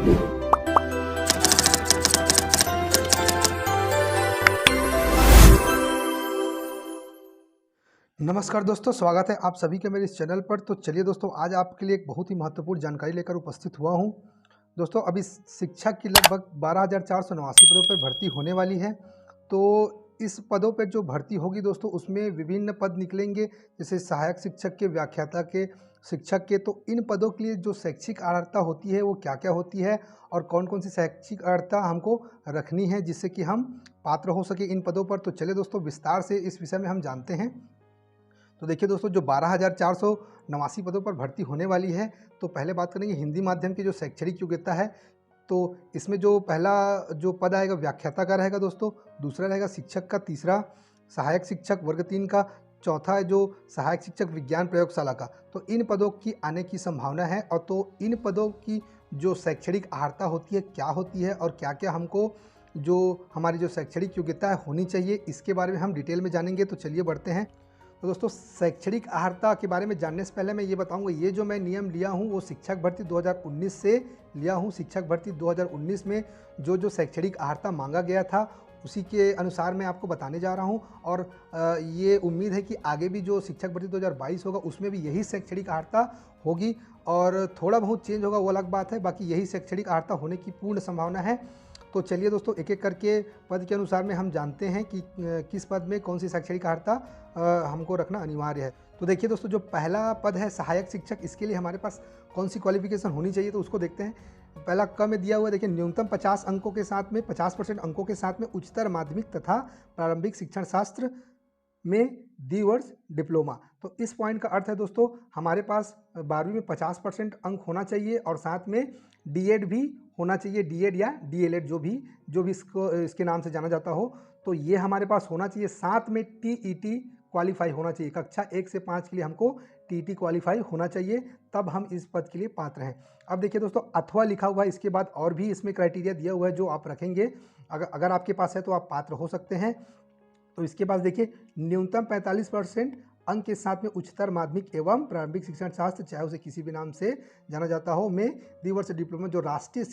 नमस्कार दोस्तों, स्वागत है आप सभी के मेरे इस चैनल पर। तो चलिए दोस्तों, आज आपके लिए एक बहुत ही महत्वपूर्ण जानकारी लेकर उपस्थित हुआ हूं। दोस्तों, अभी शिक्षक की लगभग 12,489 पदों पर भर्ती होने वाली है। तो इस पदों पर जो भर्ती होगी दोस्तों, उसमें विभिन्न पद निकलेंगे, जैसे सहायक शिक्षक के, व्याख्याता के, शिक्षक के। तो इन पदों के लिए जो शैक्षिक अर्हता होती है वो क्या क्या होती है और कौन कौन सी शैक्षिक अर्हता हमको रखनी है जिससे कि हम पात्र हो सके इन पदों पर। तो चलिए दोस्तों, विस्तार से इस विषय में हम जानते हैं। तो देखिए दोस्तों, जो 12,489 पदों पर भर्ती होने वाली है, तो पहले बात करेंगे हिंदी माध्यम की जो शैक्षणिक योग्यता है। तो इसमें जो पहला जो पद आएगा व्याख्याता का रहेगा दोस्तों, दूसरा रहेगा शिक्षक का, तीसरा सहायक शिक्षक वर्ग 3 का, चौथा है जो सहायक शिक्षक विज्ञान प्रयोगशाला का। तो इन पदों की आने की संभावना है। और तो इन पदों की जो शैक्षणिक अर्हता होती है क्या होती है और क्या क्या हमको जो हमारी जो शैक्षणिक योग्यता है होनी चाहिए, इसके बारे में हम डिटेल में जानेंगे। तो चलिए बढ़ते हैं। तो दोस्तों, शैक्षणिक अर्हता के बारे में जानने से पहले मैं ये बताऊंगा, ये जो मैं नियम लिया हूँ वो शिक्षक भर्ती 2019 से लिया हूँ। शिक्षक भर्ती 2019 में जो शैक्षणिक अर्हता मांगा गया था उसी के अनुसार मैं आपको बताने जा रहा हूँ। और ये उम्मीद है कि आगे भी जो शिक्षक भर्ती 2022 होगा उसमें भी यही शैक्षणिक अर्हता होगी, और थोड़ा बहुत चेंज होगा वो अलग बात है, बाकी यही शैक्षणिक अर्हता होने की पूर्ण संभावना है। तो चलिए दोस्तों, एक एक करके पद के अनुसार में हम जानते हैं कि किस पद में कौन सी शैक्षणिक अर्हता हमको रखना अनिवार्य है। तो देखिए दोस्तों, जो पहला पद है सहायक शिक्षक, इसके लिए हमारे पास कौन सी क्वालिफिकेशन होनी चाहिए तो उसको देखते हैं। पहला क में दिया हुआ है, देखिए न्यूनतम 50 अंकों के साथ में 50% अंकों के साथ में उच्चतर माध्यमिक तथा प्रारंभिक शिक्षण शास्त्र में द्विवर्ष डिप्लोमा। तो इस पॉइंट का अर्थ है दोस्तों, हमारे पास 12वीं में 50% अंक होना चाहिए और साथ में डीएड भी होना चाहिए, डीएड या डीएलएड जो भी इसके नाम से जाना जाता हो, तो ये हमारे पास होना चाहिए। साथ में टीईटी क्वालिफाई होना चाहिए, कक्षा 1 से 5 के लिए हमको टीईटी क्वालिफाई होना चाहिए, तब हम इस पद के लिए पात्र हैं। अब देखिए दोस्तों, अथवा लिखा हुआ है, इसके बाद और भी इसमें क्राइटेरिया दिया हुआ है जो आप रखेंगे, अगर आपके पास है तो आप पात्र हो सकते हैं। तो इसके पास देखिए, न्यूनतम 45% अंक के साथ में उच्चतर माध्यमिक एवं प्रारंभिक शिक्षण शास्त्र, चाहे उसे किसी भी नाम से जाना जाता हो, में द्विवर्ष डिप्लोमा जो राष्ट्रीय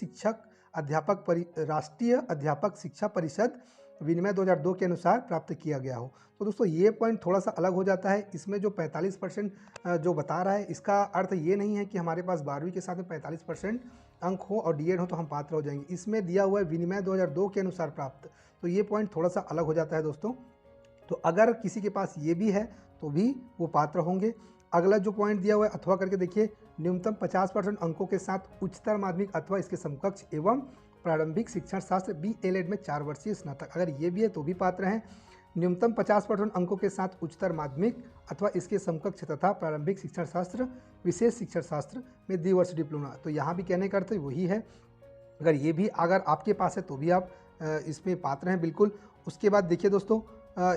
अध्यापक शिक्षा परिषद विनिमय 2002 के अनुसार प्राप्त किया गया हो। तो दोस्तों, ये पॉइंट थोड़ा सा अलग हो जाता है। इसमें जो 45% जो बता रहा है, इसका अर्थ ये नहीं है कि हमारे पास 12वीं के साथ में 45% अंक हो और डीएड हो तो हम पात्र हो जाएंगे। इसमें दिया हुआ है विनिमय 2002 के अनुसार प्राप्त, तो ये पॉइंट थोड़ा सा अलग हो जाता है दोस्तों। तो अगर किसी के पास ये भी है तो भी वो पात्र होंगे। अगला जो पॉइंट दिया हुआ है अथवा करके देखिए, न्यूनतम 50% अंकों के साथ उच्चतर माध्यमिक अथवा इसके समकक्ष एवं प्रारंभिक शिक्षण शास्त्र बीएलएड में 4 वर्षीय स्नातक, अगर ये भी है तो भी पात्र हैं। न्यूनतम 50% अंकों के साथ उच्चतर माध्यमिक अथवा इसके समकक्ष तथा प्रारंभिक शिक्षण शास्त्र विशेष शिक्षण शास्त्र में द्विवर्ष डिप्लोमा, तो यहाँ भी कहने का अर्थ वही है। अगर ये भी अगर आपके पास है तो भी आप इसमें पात्र हैं बिल्कुल। उसके बाद देखिए दोस्तों,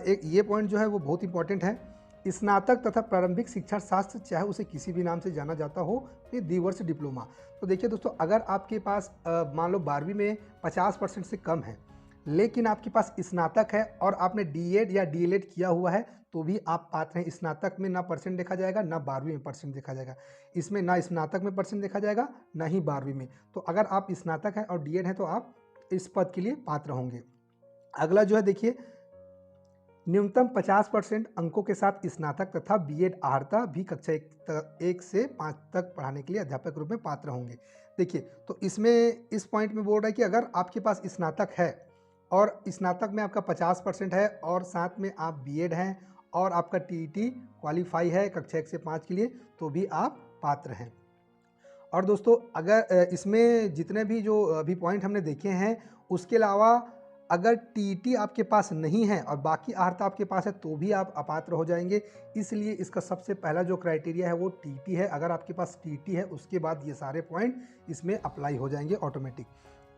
एक ये पॉइंट जो है वो बहुत इंपॉर्टेंट है, स्नातक तथा प्रारंभिक शिक्षण शास्त्र, चाहे उसे किसी भी नाम से जाना जाता हो, ये द्विवर्ष डिप्लोमा। तो देखिए दोस्तों, अगर आपके पास मान लो 12वीं में 50% से कम है, लेकिन आपके पास स्नातक है और आपने डीएड या डीएलएड किया हुआ है, तो भी आप पात्र हैं। स्नातक में ना परसेंट देखा जाएगा, ना 12वीं में परसेंट देखा जाएगा। इसमें ना स्नातक में परसेंट देखा जाएगा, ना ही 12वीं में। तो अगर आप स्नातक हैं और डीएड है तो आप इस पद के लिए पात्र होंगे। अगला जो है देखिए, न्यूनतम 50% अंकों के साथ स्नातक तथा बीएड अर्हता भी कक्षा 1 से 5 तक पढ़ाने के लिए अध्यापक के रूप में पात्र होंगे। देखिए, तो इसमें इस पॉइंट में बोल रहा है कि अगर आपके पास स्नातक है और स्नातक में आपका 50% है और साथ में आप बीएड हैं और आपका टीईटी क्वालिफाई है कक्षा 1 से 5 के लिए, तो भी आप पात्र हैं। और दोस्तों, अगर इसमें जितने भी जो अभी पॉइंट हमने देखे हैं, उसके अलावा अगर टीईटी आपके पास नहीं है और बाकी अर्हता आपके पास है तो भी आप अपात्र हो जाएंगे। इसलिए इसका सबसे पहला जो क्राइटेरिया है वो टीईटी है। अगर आपके पास टीईटी है, उसके बाद ये सारे पॉइंट इसमें अप्लाई हो जाएंगे ऑटोमेटिक।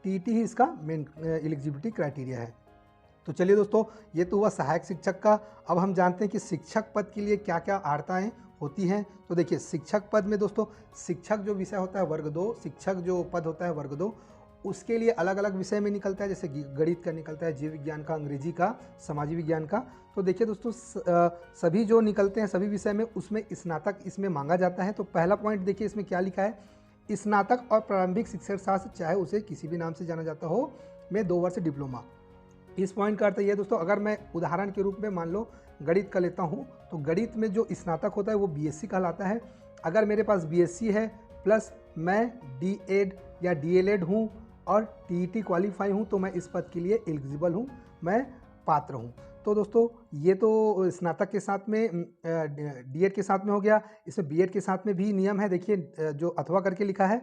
टीईटी ही इसका मेन एलिजिबिलिटी क्राइटेरिया है। तो चलिए दोस्तों, ये तो हुआ सहायक शिक्षक का। अब हम जानते हैं कि शिक्षक पद के लिए क्या क्या अर्हताएँ होती हैं। तो देखिए, शिक्षक पद में दोस्तों, शिक्षक जो विषय होता है वर्ग 2, शिक्षक जो पद होता है वर्ग 2, उसके लिए अलग अलग विषय में निकलता है। जैसे गणित का निकलता है, जीव विज्ञान का, अंग्रेजी का, समाज विज्ञान का। तो देखिए दोस्तों, सभी जो निकलते हैं सभी विषय में, उसमें स्नातक इसमें मांगा जाता है। तो पहला पॉइंट देखिए इसमें क्या लिखा है स्नातक और प्रारंभिक शिक्षण शास्त्र, चाहे उसे किसी भी नाम से जाना जाता हो, में 2 वर्ष डिप्लोमा। इस पॉइंट का अर्थ ये है दोस्तों, अगर मैं उदाहरण के रूप में मान लो गणित का लेता हूँ, तो गणित में जो स्नातक होता है वो बीएससी कहलाता है। अगर मेरे पास बीएससी है प्लस मैं डीएड या डीएलएड हूँ और टीईटी क्वालिफाई हूँ, तो मैं इस पद के लिए एलिजिबल हूँ, मैं पात्र हूँ। तो दोस्तों ये तो स्नातक के साथ में डीएड के साथ में हो गया। इसमें बीएड के साथ में भी नियम है, देखिए जो अथवा करके लिखा है,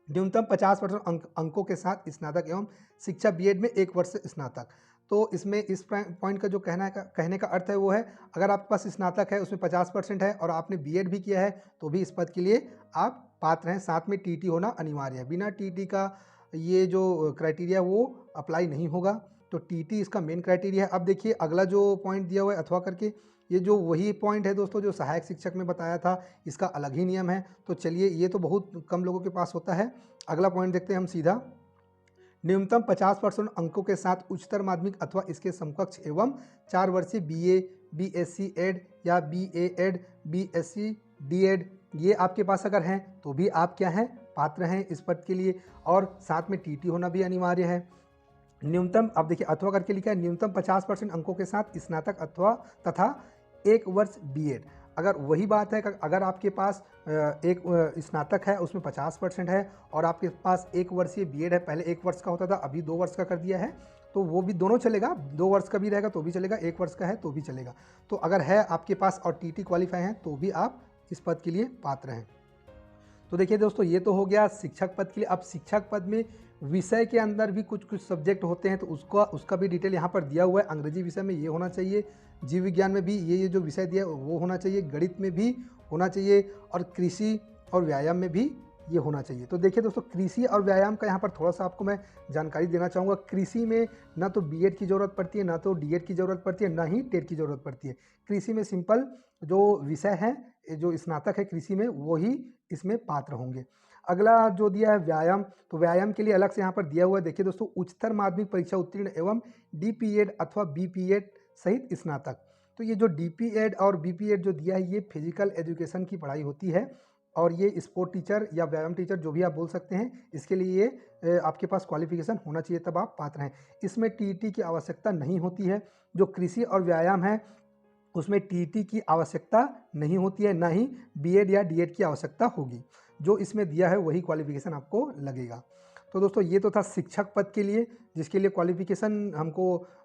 न्यूनतम 50% अंकों के साथ स्नातक एवं शिक्षा बीएड में 1 वर्ष स्नातक। तो इसमें इस पॉइंट का जो कहने का अर्थ है वो है, अगर आपके पास स्नातक है उसमें 50% है और आपने बीएड भी किया है तो भी इस पद के लिए आप पात्र हैं। साथ में टीटी होना अनिवार्य है, बिना टीटी का ये जो क्राइटेरिया वो अप्लाई नहीं होगा, तो टीटी इसका मेन क्राइटेरिया है। अब देखिए अगला जो पॉइंट दिया हुआ है अथवा करके, ये जो वही पॉइंट है दोस्तों जो सहायक शिक्षक में बताया था, इसका अलग ही नियम है। तो चलिए ये तो बहुत कम लोगों के पास होता है। अगला पॉइंट देखते हैं हम सीधा, न्यूनतम 50% अंकों के साथ उच्चतर माध्यमिक अथवा इसके समकक्ष एवं 4 वर्षीय बीए, बीएससी एड या बीए एड, बीएससी डीएड ये आपके पास अगर हैं तो भी आप क्या हैं, पात्र हैं इस पद के लिए। और साथ में टीटी होना भी अनिवार्य है। न्यूनतम, अब देखिए अथवा करके लिखा है, न्यूनतम 50% अंकों के साथ स्नातक अथवा तथा 1 वर्ष बीएड। अगर वही बात है कि अगर आपके पास एक स्नातक है उसमें 50% है और आपके पास 1 वर्षीय बीएड है, पहले 1 वर्ष का होता था अभी 2 वर्ष का कर दिया है, तो वो भी दोनों चलेगा, 2 वर्ष का भी रहेगा तो भी चलेगा, 1 वर्ष का है तो भी चलेगा। तो अगर है आपके पास और टीटी क्वालिफाई हैं तो भी आप इस पद के लिए पात्र हैं। तो देखिए दोस्तों ये तो हो गया शिक्षक पद के लिए। अब शिक्षक पद में विषय के अंदर भी कुछ सब्जेक्ट होते हैं, तो उसका भी डिटेल यहाँ पर दिया हुआ है। अंग्रेजी विषय में ये होना चाहिए, जीव विज्ञान में भी ये जो विषय दिया है वो होना चाहिए, गणित में भी होना चाहिए और कृषि और व्यायाम में भी ये होना चाहिए। तो देखिए दोस्तों कृषि और व्यायाम का यहाँ पर थोड़ा सा आपको मैं जानकारी देना चाहूँगा। कृषि में ना तो बीएड की ज़रूरत पड़ती है, ना तो डीएड की ज़रूरत पड़ती है, ना ही टेट की ज़रूरत पड़ती है। कृषि में सिंपल जो विषय है, जो स्नातक है कृषि में, वो ही इसमें पात्र होंगे। अगला जो दिया है व्यायाम, तो व्यायाम के लिए अलग से यहाँ पर दिया हुआ है। देखिए दोस्तों, उच्चतर माध्यमिक परीक्षा उत्तीर्ण एवं डीपीएड अथवा बीपीएड सहित स्नातक। तो ये जो डीपीएड और बीपीएड जो दिया है ये फिजिकल एजुकेशन की पढ़ाई होती है और ये स्पोर्ट टीचर या व्यायाम टीचर जो भी आप बोल सकते हैं, इसके लिए ये आपके पास क्वालिफिकेशन होना चाहिए, तब आप पात्र हैं। इसमें टीटी की आवश्यकता नहीं होती है। जो कृषि और व्यायाम है उसमें टीटी की आवश्यकता नहीं होती है, ना ही बीएड या डीएड की आवश्यकता होगी। जो इसमें दिया है वही क्वालिफिकेशन आपको लगेगा। तो दोस्तों ये तो था शिक्षक पद के लिए, जिसके लिए क्वालिफिकेशन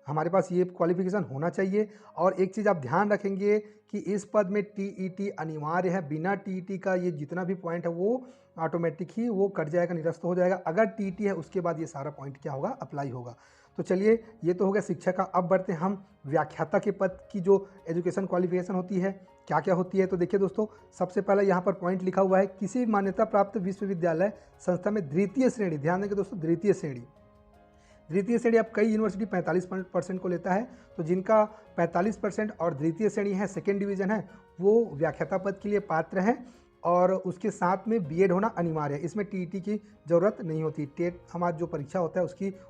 हमारे पास ये क्वालिफिकेशन होना चाहिए। और एक चीज़ आप ध्यान रखेंगे कि इस पद में टीईटी अनिवार्य है। बिना टीईटी का ये जितना भी पॉइंट है वो ऑटोमेटिक ही वो कट जाएगा, निरस्त हो जाएगा। अगर टीईटी है उसके बाद ये सारा पॉइंट क्या होगा, अप्लाई होगा। तो चलिए ये तो हो गया शिक्षक का। अब बढ़ते हैं हम व्याख्याता के पद की जो एजुकेशन क्वालिफिकेशन होती है, क्या क्या होती है। तो देखिए दोस्तों, सबसे पहले यहाँ पर पॉइंट लिखा हुआ है, किसी मान्यता प्राप्त विश्वविद्यालय संस्था में द्वितीय श्रेणी, ध्यान देंगे दोस्तों, द्वितीय श्रेणी अब कई यूनिवर्सिटी 45% को लेता है, तो जिनका 45% और द्वितीय श्रेणी है, सेकेंड डिवीजन है, वो व्याख्याता पद के लिए पात्र हैं। और उसके साथ में बीएड होना अनिवार्य है। इसमें टीईटी की ज़रूरत नहीं होती। टेट हमारा जो परीक्षा होता है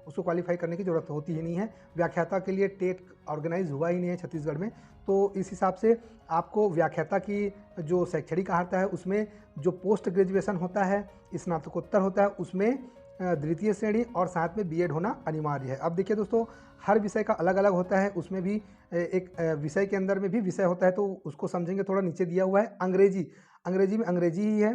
उसको क्वालिफाई करने की ज़रूरत होती ही नहीं है। व्याख्याता के लिए टेट ऑर्गेनाइज हुआ ही नहीं है छत्तीसगढ़ में। तो इस हिसाब से आपको व्याख्याता की जो शैक्षणिक अर्हता है उसमें जो पोस्ट ग्रेजुएशन होता है, स्नातकोत्तर होता है, उसमें द्वितीय श्रेणी और साथ में बीएड होना अनिवार्य है। अब देखिए दोस्तों, हर विषय का अलग अलग होता है, उसमें भी एक विषय के अंदर में भी विषय होता है, तो उसको समझेंगे। थोड़ा नीचे दिया हुआ है अंग्रेजी में अंग्रेजी ही है।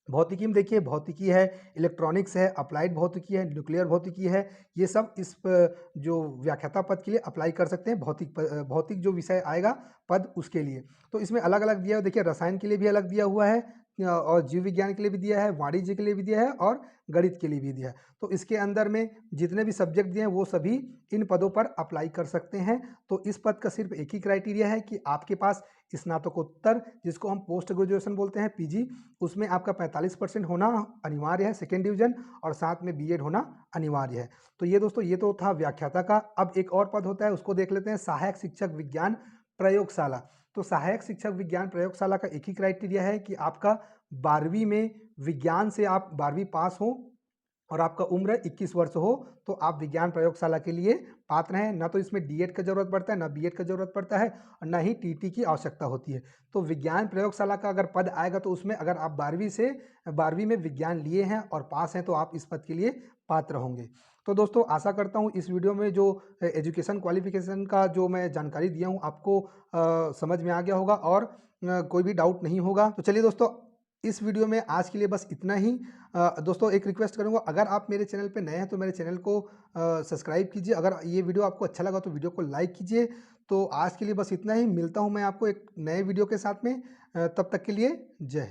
भौतिकी में देखिए भौतिकी है, इलेक्ट्रॉनिक्स है, अप्लाइड भौतिकी है, न्यूक्लियर भौतिकी है, ये सब इस जो व्याख्याता पद के लिए अप्लाई कर सकते हैं। भौतिक जो विषय आएगा पद उसके लिए। तो इसमें अलग अलग दिया है, देखिए रसायन के लिए भी अलग दिया हुआ है और जीव विज्ञान के लिए भी दिया है, वाणिज्य के लिए भी दिया है और गणित के लिए भी दिया है। तो इसके अंदर में जितने भी सब्जेक्ट दिए हैं वो सभी इन पदों पर अप्लाई कर सकते हैं। तो इस पद का सिर्फ एक ही क्राइटेरिया है कि आपके पास स्नातकोत्तर, जिसको हम पोस्ट ग्रेजुएशन बोलते हैं, पीजी, उसमें आपका 45% होना अनिवार्य है, सेकेंड डिवीजन, और साथ में बीएड होना अनिवार्य है। तो ये दोस्तों ये तो था व्याख्याता का। अब एक और पद होता है, उसको देख लेते हैं, सहायक शिक्षक विज्ञान प्रयोगशाला। तो सहायक शिक्षक विज्ञान प्रयोगशाला का एक ही क्राइटेरिया है कि आपका 12वीं में विज्ञान से आप 12वीं पास हो और आपका उम्र 21 वर्ष हो तो आप विज्ञान प्रयोगशाला के लिए पात्र हैं। ना तो इसमें डीएड का ज़रूरत पड़ता है, ना बीएड का ज़रूरत पड़ता है और ना ही टीटी की आवश्यकता होती है। तो विज्ञान प्रयोगशाला का अगर पद आएगा तो उसमें अगर आप 12वीं में विज्ञान लिए हैं और पास हैं तो आप इस पद के लिए पात्र होंगे। तो दोस्तों आशा करता हूँ इस वीडियो में जो एजुकेशन क्वालिफिकेशन का जो मैं जानकारी दिया हूँ आपको समझ में आ गया होगा और कोई भी डाउट नहीं होगा। तो चलिए दोस्तों, इस वीडियो में आज के लिए बस इतना ही। दोस्तों एक रिक्वेस्ट करूंगा, अगर आप मेरे चैनल पे नए हैं तो मेरे चैनल को सब्सक्राइब कीजिए। अगर ये वीडियो आपको अच्छा लगा तो वीडियो को लाइक कीजिए। तो आज के लिए बस इतना ही, मिलता हूं मैं आपको एक नए वीडियो के साथ में। तब तक के लिए जय हिंद।